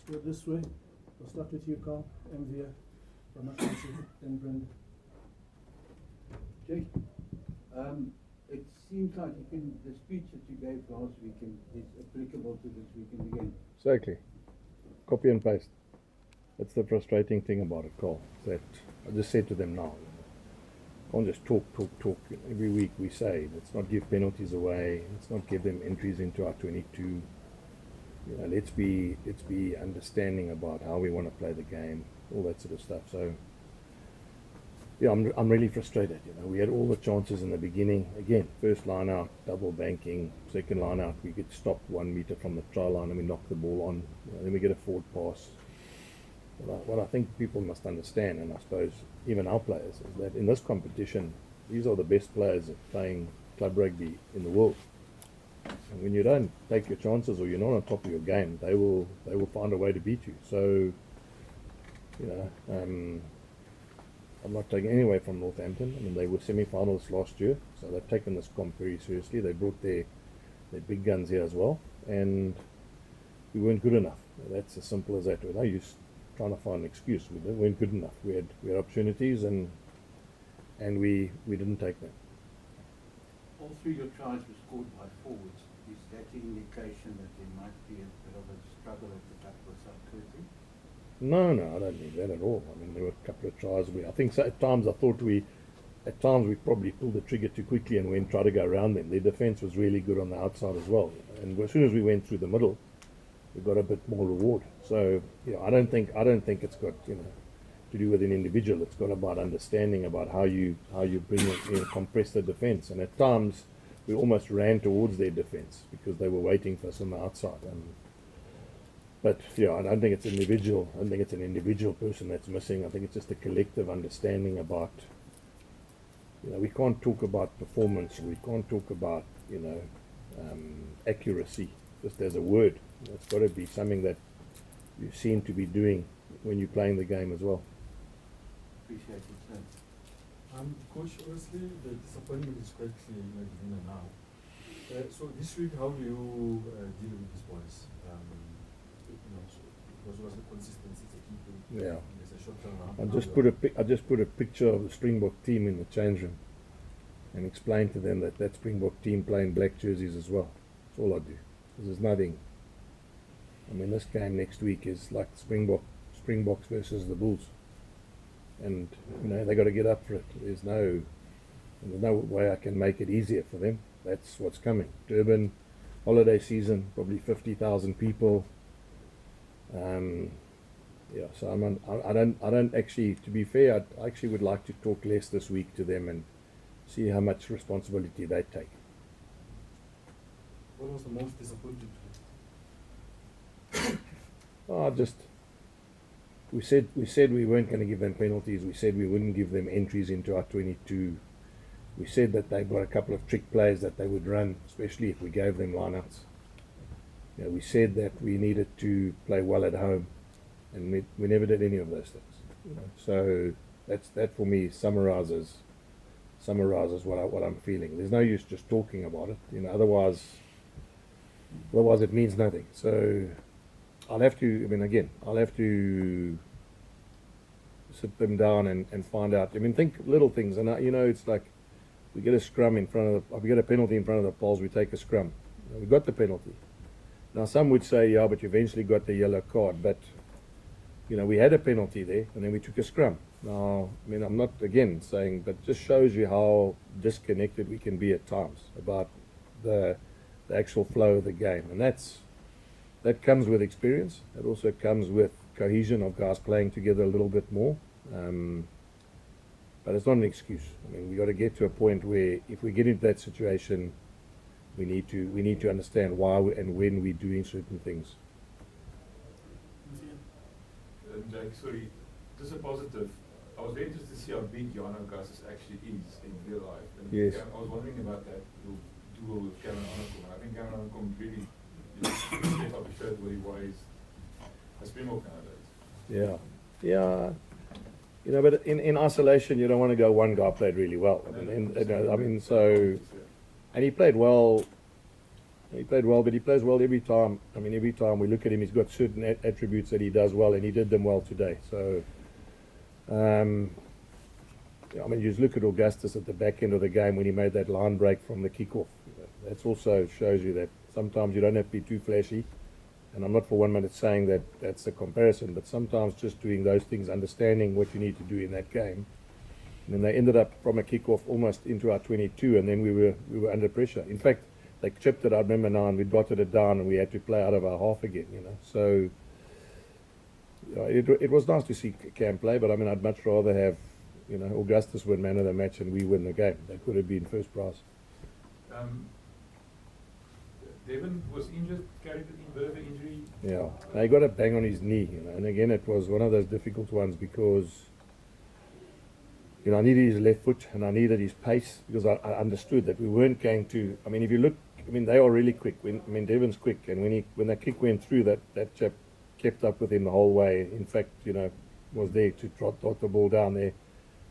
go this way. We'll start with you, Carl. MV, from Northampton, then Brendan. Jake, it seems like the speech that you gave last weekend is applicable to this weekend again. Exactly. Copy and paste. That's the frustrating thing about it, Carl. That I just said to them now, can't just talk. Every week we say, let's not give penalties away, let's not give them entries into our 22. Let's be understanding about how we want to play the game, all that sort of stuff. So yeah, I'm really frustrated. We had all the chances in the beginning. Again, first line out, double banking. Second line out, we get stopped 1 meter from the try line and we knock the ball on. Then we get a forward pass. What I think people must understand, and I suppose even our players, is that in this competition, these are the best players at playing club rugby in the world. And when you don't take your chances or you're not on top of your game, they will find a way to beat you. So, I'm not taking any away from Northampton. I mean, they were semi-finalists last year, so they've taken this comp very seriously. They brought their big guns here as well, and we weren't good enough. That's as simple as that. We're no use trying to find an excuse. We weren't good enough. We had opportunities, and we didn't take them. All three of your tries were scored by forwards. Is that an indication that there might be a bit of a struggle at the back with subtlety? No, I don't think that at all. I mean, there were a couple of tries. I think so, at times we probably pulled the trigger too quickly and went try to go around them. Their defence was really good on the outside as well. And as soon as we went through the middle, we got a bit more reward. So I don't think it's got to do with an individual. It's got about understanding about how you bring it, compress the defence. And at times we almost ran towards their defence because they were waiting for us on the outside. But I don't think it's individual. I don't think it's an individual person that's missing. I think it's just a collective understanding about. We can't talk about performance. We can't talk about accuracy just as a word. It's got to be something that you seem to be doing when you're playing the game as well. Appreciate it, sir. Coach, honestly, the disappointment is quite clear in Argentina now. So this week, how do you deal with these boys? Because was the consistency is a key thing. Yeah. There's a short turnaround. I just put a picture of the Springbok team in the change room and explain to them that Springbok team playing black jerseys as well. That's all I do. Because there's nothing. I mean, this game next week is like Springboks versus the Bulls, and they got to get up for it. There's no way I can make it easier for them. That's what's coming. Durban, holiday season, probably 50,000 people. So I don't actually, to be fair, I actually would like to talk less this week to them and see how much responsibility they take. What was the most disappointing we said we weren't going to give them penalties. We said we wouldn't give them entries into our 22. We said that they've got a couple of trick plays that they would run, especially if we gave them lineouts. We said that we needed to play well at home, and we never did any of those things. So that for me summarizes what I'm feeling. There's no use just talking about it. Otherwise it means nothing. So I'll have to sit them down and find out. I mean, think little things, and it's like we get a scrum in front of we get a penalty in front of the Bulls, we take a scrum. We got the penalty. Now some would say, yeah, but you eventually got the yellow card. But we had a penalty there, and then we took a scrum. Now, I mean, I'm not again saying, but just shows you how disconnected we can be at times about the actual flow of the game, and that comes with experience. It also comes with cohesion of guys playing together a little bit more. But it's not an excuse. I mean, we got to get to a point where if we get into that situation, we need to understand why and when we're doing certain things. Jake, sorry, just a positive. I was very interested to see how big Jan Augustus actually is in real life. And yes. I was wondering about that duel with Cameron Anakom. And I think Cameron Anakom really step up his shirt where he weighs a Springbok nowadays. Yeah. But in isolation, you don't want to go. One guy played really well. And he played well He played well, but he plays well every time. I mean, every time we look at him, he's got certain attributes that he does well, and he did them well today. So, I mean, you just look at Augustus at the back end of the game when he made that line break from the kickoff. That also shows you that sometimes you don't have to be too flashy. And I'm not for 1 minute saying that that's a comparison, but sometimes just doing those things, understanding what you need to do in that game. And then they ended up from a kickoff almost into our 22, and then we were under pressure. In fact, they chipped it, I remember now, and we dotted it down, and we had to play out of our half again, you know. So it was nice to see Cam play, but I mean, I'd much rather have, you know, Augustus win man of the match and we win the game. That would have been first prize. Devin was injured, carried an inverted injury. Yeah, he got a bang on his knee, you know, and again, it was one of those difficult ones because, you know, I needed his left foot and I needed his pace because I understood that we weren't going to. I mean, if you look, I mean, they are really quick. Devon's quick, and when that kick went through, that chap kept up with him the whole way. In fact, you know, was there to dot the ball down there.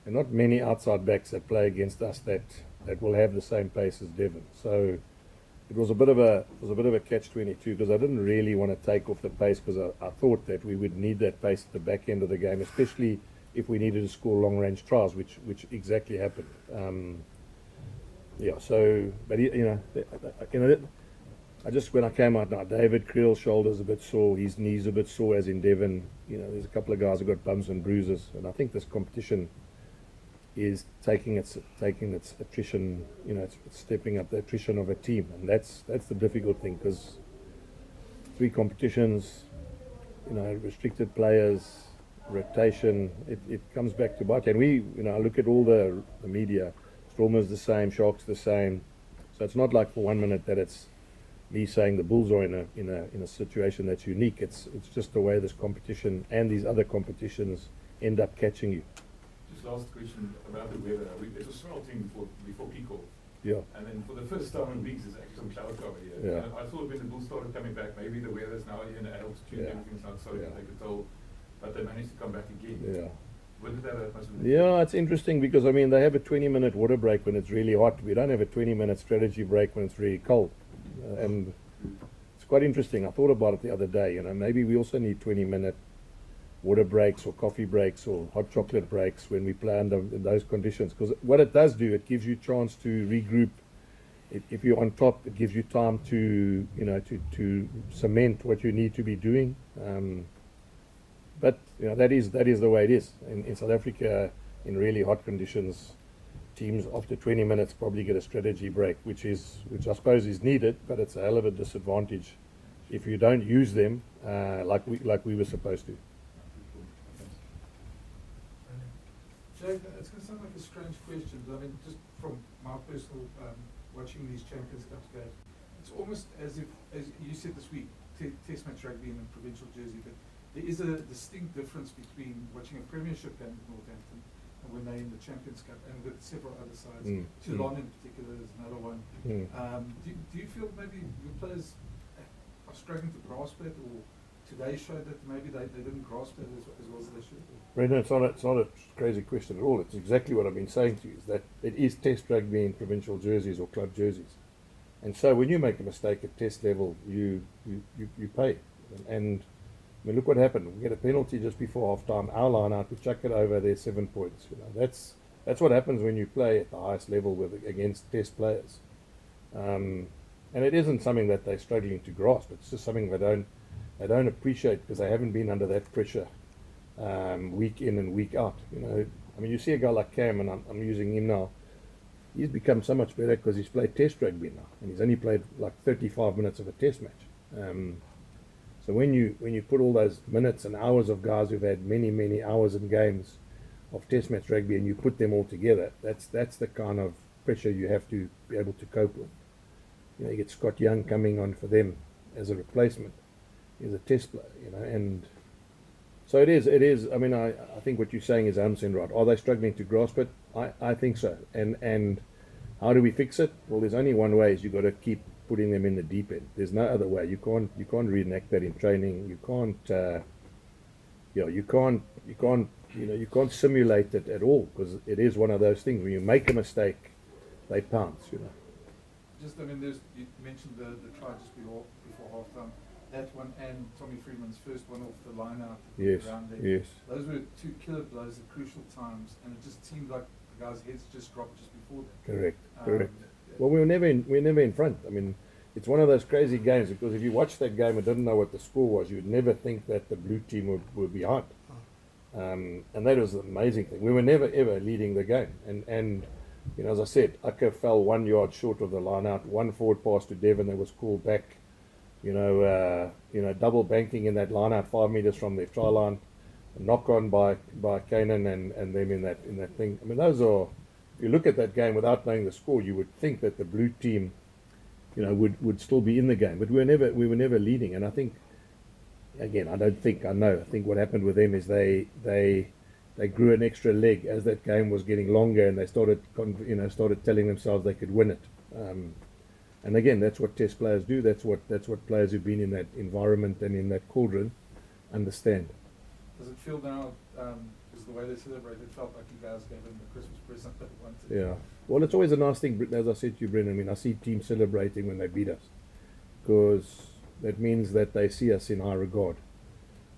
And not many outside backs that play against us that will have the same pace as Devon. So it was a bit of a catch-22 because I didn't really want to take off the pace because I thought that we would need that pace at the back end of the game, especially if we needed to score long-range tries, which exactly happened. Yeah. So, but I just when I came out now, David Creel's shoulder's a bit sore, his knee's a bit sore, as in Devon. You know, there's a couple of guys who got bumps and bruises, and I think this competition is taking its attrition, you know, it's stepping up the attrition of a team, and that's the difficult thing because 3 competitions, you know, restricted players, rotation, it comes back to bite. And we, you know, I look at all the media, Stormers the same, Sharks the same, so it's not like for 1 minute that it's me saying the Bulls are in a situation that's unique. It's just the way this competition and these other competitions end up catching you. Just last question about the weather. It was sweltering before kickoff. Yeah. And then for the first time in weeks, there's actually some cloud cover here. Yeah. And I thought when the Bulls started coming back, maybe the weather's now in at altitude, Yeah. everything's not so Yeah. they could tell. But they managed to come back again. Yeah. Wouldn't that have much of an Yeah, it's interesting because I mean they have a 20-minute water break when it's really hot. We don't have a 20-minute strategy break when it's really cold, and it's quite interesting. I thought about it the other day. You know, maybe we also need 20-minute water breaks or coffee breaks or hot chocolate breaks when we play under in those conditions. Because what it does do, it gives you a chance to regroup. If you're on top, it gives you time to, you know, to cement what you need to be doing. But you know that is the way it is. In South Africa, in really hot conditions, teams after 20 minutes probably get a strategy break, which I suppose is needed, but it's a hell of a disadvantage if you don't use them like we were supposed to. Jake, it's going to sound like a strange question, but I mean, just from my personal watching these Champions Cup games, it's almost as if, as you said this week, Test match rugby in a provincial jersey, but there is a distinct difference between watching a Premiership game at Northampton and when they're in the Champions Cup, and with several other sides. Tshwane in particular is another one. Do you feel maybe your players are struggling to grasp it, or today showed that maybe they didn't grasp it as well as they should? Brendan, it's not a crazy question at all. It's exactly what I've been saying to you, is that it is Test rugby in provincial jerseys or club jerseys. And so when you make a mistake at Test level, you pay. And I mean, look what happened. We get a penalty just before half-time. Our line out, we chuck it over, there's 7 points. You know, that's what happens when you play at the highest level against Test players. And it isn't something that they're struggling to grasp. It's just something they don't appreciate because they haven't been under that pressure week in and week out. You know, I mean, you see a guy like Cam, and I'm using him now. He's become so much better because he's played Test rugby now, and he's only played like 35 minutes of a Test match. So when you put all those minutes and hours of guys who've had many hours and games of Test match rugby, and you put them all together, that's the kind of pressure you have to be able to cope with. You know, you get Scott Young coming on for them as a replacement. He's a Test player, you know, and so it is. I mean, I think what you're saying is 100% right. Are they struggling to grasp it? I think so. And how do we fix it? Well, there's only one way: is you've got to keep putting them in the deep end. There's no other way. You can't reenact that in training. You can't simulate it at all, because it is one of those things. When you make a mistake, they pounce. You know. just, I mean, you mentioned the try just before halftime. That one and Tommy Freeman's first one off the line out. Yes, Around there. yes. Those were two killer blows at crucial times, and it just seemed like the guys' heads just dropped just before that. Correct, Um, correct. Well, we were never in front. I mean, it's one of those crazy games because if you watch that game and didn't know what the score was, you'd never think that the blue team were behind. And that was the amazing thing. We were never ever leading the game. And you know, as I said, Akker fell 1 yard short of the line out. One forward pass to Devon that was called back. You know, double banking in that line out 5 meters from their try line. A knock on by Kanan and them in that thing. I mean, those are. If you look at that game without knowing the score, you would think that the blue team, you know, would still be in the game. But we were never leading. And I think, again, I think what happened with them is they grew an extra leg as that game was getting longer, and they started telling themselves they could win it. And again, that's what test players do. That's what players who've been in that environment and in that cauldron understand. Does it feel now, because the way they celebrated, it felt like you guys gave them the Christmas present they wanted? Yeah. Well, it's always a nice thing, as I said to you, Brendan. I mean, I see teams celebrating when they beat us, because that means that they see us in high regard.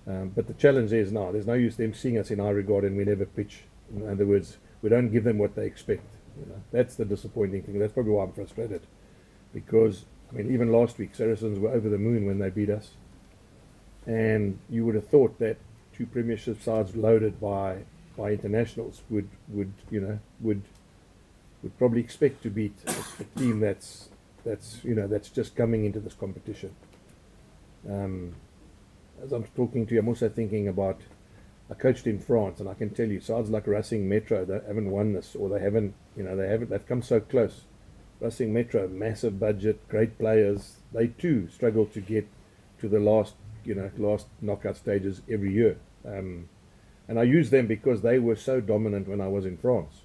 But the challenge is now, there's no use them seeing us in high regard and we never pitch. In other words, we don't give them what they expect. You know, that's the disappointing thing. That's probably why I'm frustrated. Because, I mean, even last week, Saracens were over the moon when they beat us. And you would have thought that two premiership sides loaded by internationals would probably expect to beat a team that's just coming into this competition. As I'm talking to you, I'm also thinking about, I coached in France, and I can tell you, sides like Racing Metro, they haven't won this, or they've come so close. Racing Metro, massive budget, great players, they too struggle to get to the last knockout stages every year. And I use them because they were so dominant when I was in France.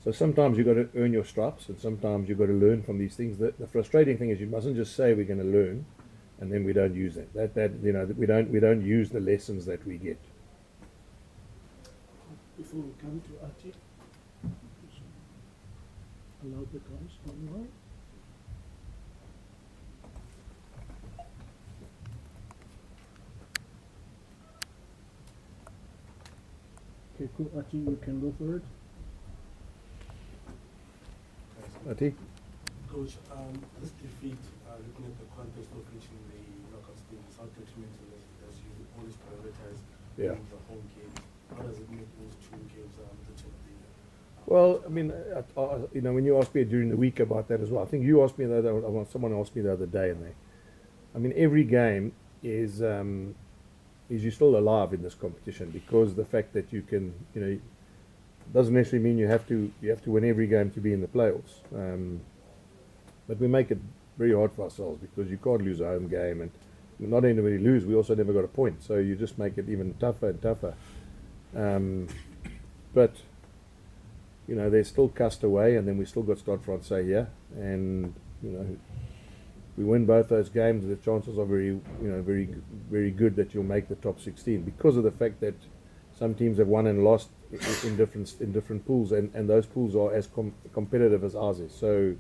So sometimes you've got to earn your stripes, and sometimes you've got to learn from these things. The frustrating thing is you mustn't just say we're going to learn, and then we don't use it. We don't use the lessons that we get. Before we come to Ati, allow the guys one more. Okay, cool. Ati, you can go for it. Ati? Coach, this defeat, looking at the context of reaching the knockout stages, how detrimental as you always prioritize Yeah. the home games? How does it make those two games the top of the year? Well, I mean, when you asked me during the week about that as well, I think you asked me the other, well, someone asked me the other day, every game is you're still alive in this competition, because the fact that you can, doesn't necessarily mean you have to win every game to be in the playoffs. But we make it very hard for ourselves, because you can't lose a home game, and not only do we lose, we also never got a point. So you just make it even tougher and tougher. But there's still Castaway, and then we still got Stade Francais here, and we win both those games, the chances are very very good that you'll make the top 16, because of the fact that some teams have won and lost in different pools, and those pools are as competitive as ours is. So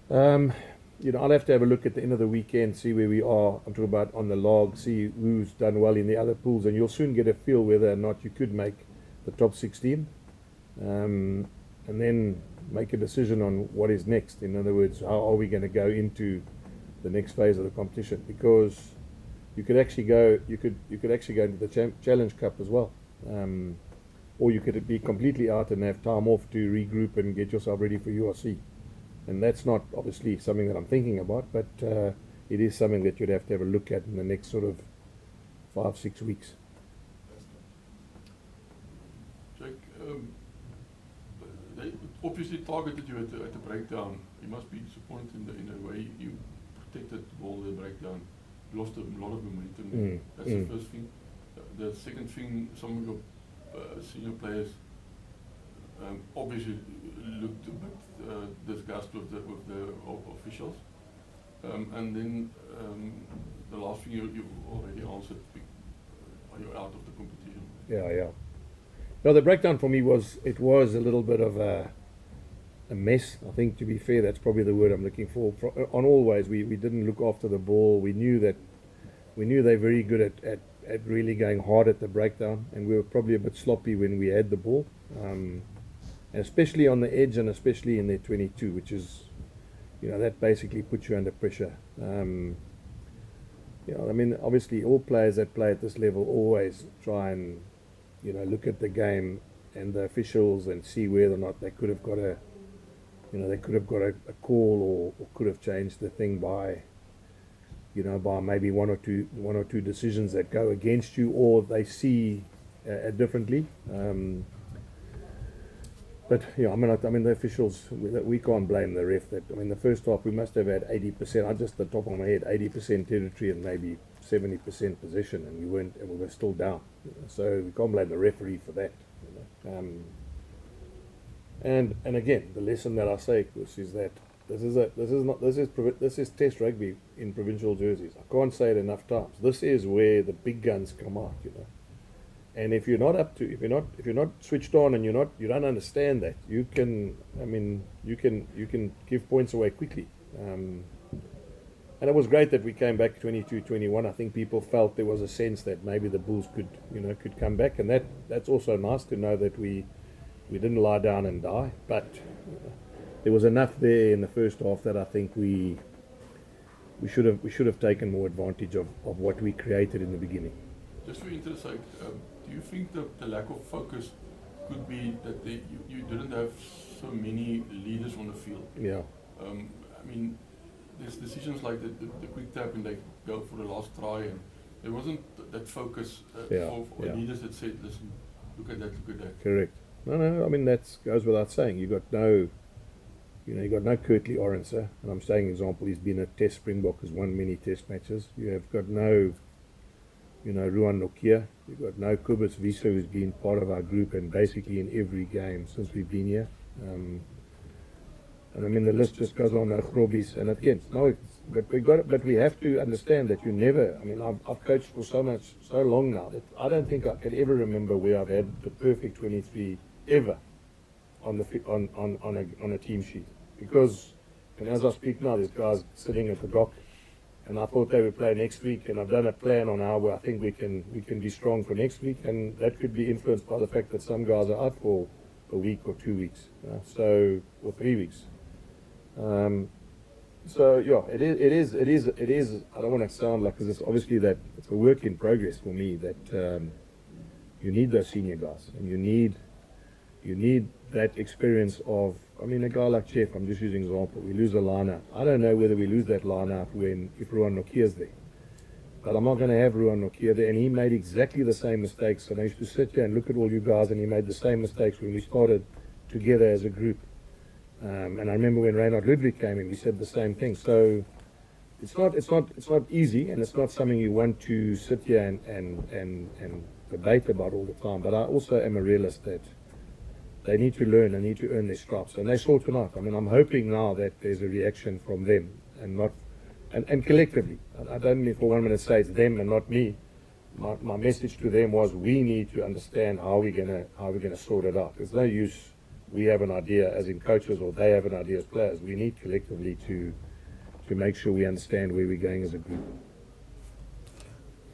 I'll have to have a look at the end of the weekend, see where we are. I'm talking about on the log, see who's done well in the other pools, and you'll soon get a feel whether or not you could make the top 16, and then make a decision on what is next. In other words, how are we going to go into the next phase of the competition? Because you could actually go into the Challenge Cup as well, or you could be completely out and have time off to regroup and get yourself ready for URC. And that's not obviously something that I'm thinking about, but it is something that you'd have to have a look at in the next sort of 5-6 weeks. Jake, they obviously targeted you at the breakdown. You must be disappointed in the way you protected the ball at the breakdown. You lost a lot of momentum. That's the first thing. The second thing, some of your senior players obviously looked a bit disgusted with the officials. And then the last thing you already answered, are you out of the competition? Yeah. No, the breakdown for me was a little bit of a mess. I think, to be fair, that's probably the word I'm looking for. On all ways, we didn't look after the ball. We knew they're very good at really going hard at the breakdown, and we were probably a bit sloppy when we had the ball, especially on the edge and especially in their 22, which is, that basically puts you under pressure. I mean, obviously, all players that play at this level always try and, look at the game and the officials and see whether or not they could have got a call or could have changed the thing by maybe one or two decisions that go against you, or they see differently. But I mean the officials, we can't blame the ref. The first half we must have had 80%. I just, the top of my head, 80% territory and maybe 70% possession, and we were still down. So we can't blame the referee for that. And again, the lesson that I say, Chris, is that this is Test rugby in provincial jerseys. I can't say it enough times. This is where the big guns come out, And if you're not switched on and you don't understand that, you can give points away quickly. And it was great that we came back 22-21. I think people felt there was a sense that maybe the Bulls could come back, and that's also nice to know that we didn't lie down and die. But there was enough there in the first half that I think we should have taken more advantage of what we created in the beginning. Just for interest sake, do you think the lack of focus could be that you didn't have so many leaders on the field? Yeah. I mean, there's decisions like the quick tap and they go for the last try, and there wasn't that focus for leaders that said, listen, look at that. Correct. No, I mean, that goes without saying. You got no Kurtley Orenser, and I'm saying example, he's been a Test Springbok, has won many Test matches. You have got no, Ruan Nokia. You've got no Kobus Wiese, who's been part of our group and basically in every game since we've been here. And I mean, the list just goes on, Grobbies, and again, but we have to understand that you never, I mean, I've coached for so long now that I don't think I can ever remember where I've had the perfect 23 ever on a team sheet. Because, and as I speak now, there's guys sitting at the dock, and I thought they would play next week, and I've done a plan on how I think we can be strong for next week, and that could be influenced by the fact that some guys are out for a week or 2 weeks, or 3 weeks. So yeah, it is. I don't want to sound like, because it's obviously that it's a work in progress for me. That you need those senior guys, and you need that experience of. I mean, a guy like Chef, I'm just using an example. We lose a line-out. I don't know whether we lose that line-out if Ruan Nokia's there. But I'm not going to have Ruan Nokia there. And he made exactly the same mistakes. And I used to sit here and look at all you guys, and he made the same mistakes when we started together as a group. And I remember when Reinhard Ludwig came in, we said the same thing. So it's not easy, and it's not something you want to sit here and debate about all the time. But I also am a realist that they need to learn, they need to earn their stripes, and they saw tonight. I mean, I'm hoping now that there's a reaction from them, and collectively. I don't mean for 1 minute say it's them and not me. My message to them was, we need to understand how we're gonna sort it out. There's no use we have an idea as in coaches, or they have an idea as players. We need collectively to make sure we understand where we're going as a group.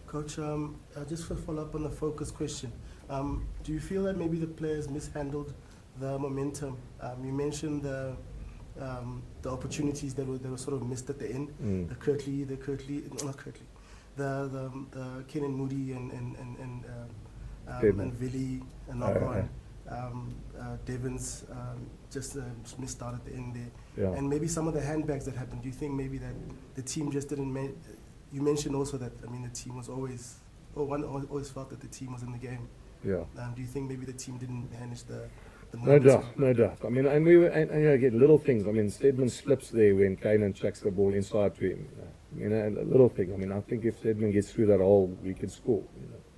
Coach, just to follow up on the focus question, do you feel that maybe the players mishandled the momentum? You mentioned the opportunities that were sort of missed at the end. The Kenan Moody and Vili and Nokon. Devon's just missed out at the end there. Yeah. And maybe some of the handbags that happened. Do you think maybe that the team just didn't you mentioned also that, I mean, the team was always felt that the team was in the game. Yeah. Do you think maybe the team didn't manage the No doubt. I mean, and again, little things. I mean, Stedman slips there when Kanan chucks the ball inside to him. A little thing. I mean, I think if Stedman gets through that hole, we can score.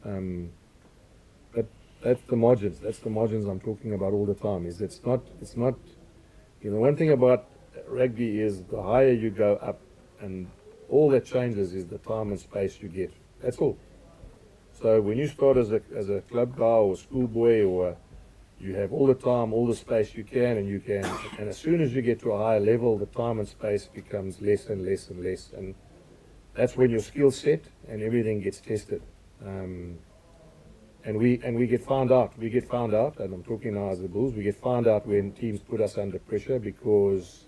But that's the margins. That's the margins I'm talking about all the time. Is it's not. One thing about rugby is the higher you go up, and all that changes is the time and space you get. That's all. So when you start as a club guy or schoolboy or You have all the time, all the space you can, and as soon as you get to a higher level, the time and space becomes less and less and less, and that's when your skill set and everything gets tested. And we get found out. We get found out, and I'm talking now as the Bulls. We get found out when teams put us under pressure because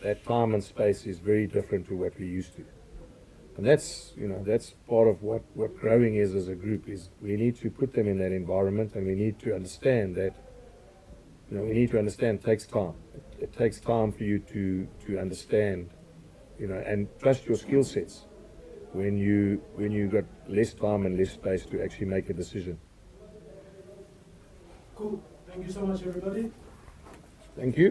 that time and space is very different to what we used to. And that's part of what growing is as a group. Is we need to put them in that environment, and we need to understand that. We need to understand it takes time. It takes time for you to understand, and trust your skill sets when you got less time and less space to actually make a decision. Cool. Thank you so much, everybody. Thank you.